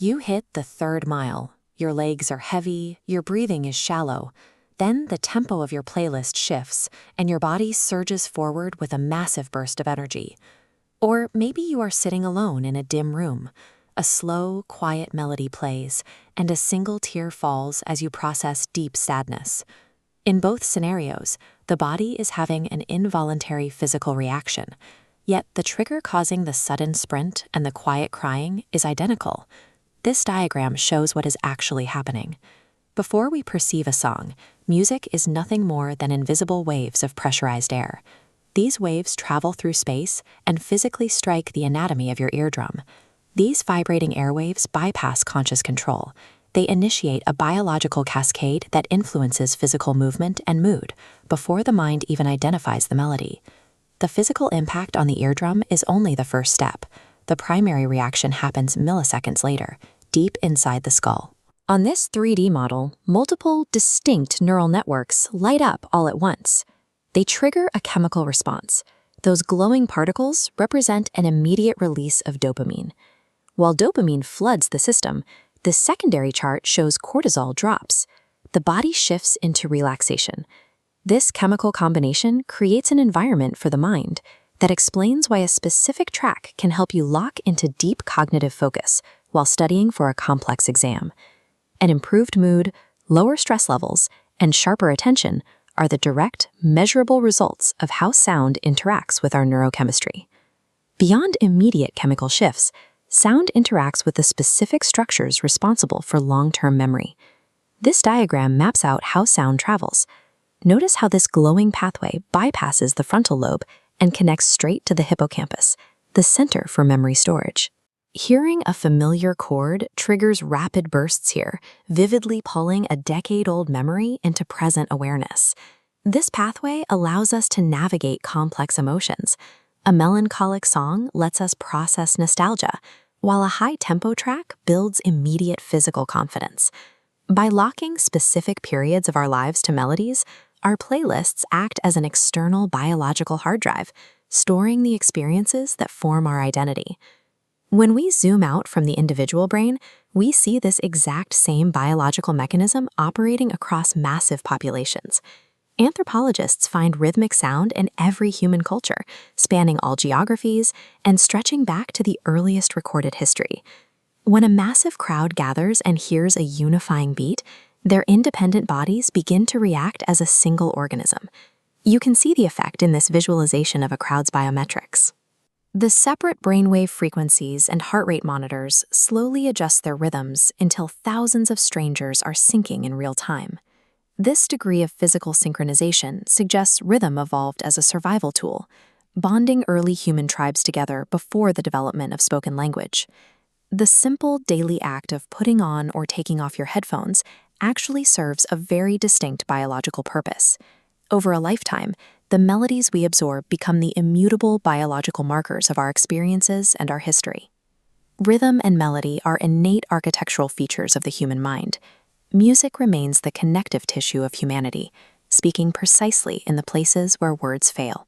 You hit the third mile. Your legs are heavy, your breathing is shallow. Then the tempo of your playlist shifts, and your body surges forward with a massive burst of energy. Or maybe you are sitting alone in a dim room. A slow, quiet melody plays, and a single tear falls as you process deep sadness. In both scenarios, the body is having an involuntary physical reaction, yet the trigger causing the sudden sprint and the quiet crying is identical. This diagram shows what is actually happening. Before we perceive a song, music is nothing more than invisible waves of pressurized air. These waves travel through space and physically strike the anatomy of your eardrum. These vibrating airwaves bypass conscious control. They initiate a biological cascade that influences physical movement and mood before the mind even identifies the melody. The physical impact on the eardrum is only the first step. The primary reaction happens milliseconds later, deep inside the skull. On this 3D model, multiple distinct neural networks light up all at once. They trigger a chemical response. Those glowing particles represent an immediate release of dopamine. While dopamine floods the system, the secondary chart shows cortisol drops. The body shifts into relaxation. This chemical combination creates an environment for the mind that explains why a specific track can help you lock into deep cognitive focus while studying for a complex exam. An improved mood, lower stress levels, and sharper attention are the direct, measurable results of how sound interacts with our neurochemistry. Beyond immediate chemical shifts, sound interacts with the specific structures responsible for long-term memory. This diagram maps out how sound travels. Notice how this glowing pathway bypasses the frontal lobe and connects straight to the hippocampus, the center for memory storage. Hearing a familiar chord triggers rapid bursts here, vividly pulling a decade-old memory into present awareness. This pathway allows us to navigate complex emotions. A melancholic song lets us process nostalgia, while a high-tempo track builds immediate physical confidence. By locking specific periods of our lives to melodies, our playlists act as an external biological hard drive, storing the experiences that form our identity. When we zoom out from the individual brain, we see this exact same biological mechanism operating across massive populations. Anthropologists find rhythmic sound in every human culture, spanning all geographies and stretching back to the earliest recorded history. When a massive crowd gathers and hears a unifying beat, their independent bodies begin to react as a single organism. You can see the effect in this visualization of a crowd's biometrics. The separate brainwave frequencies and heart rate monitors slowly adjust their rhythms until thousands of strangers are syncing in real time. This degree of physical synchronization suggests rhythm evolved as a survival tool, bonding early human tribes together before the development of spoken language. The simple daily act of putting on or taking off your headphones actually serves a very distinct biological purpose. Over a lifetime, the melodies we absorb become the immutable biological markers of our experiences and our history. Rhythm and melody are innate architectural features of the human mind. Music remains the connective tissue of humanity, speaking precisely in the places where words fail.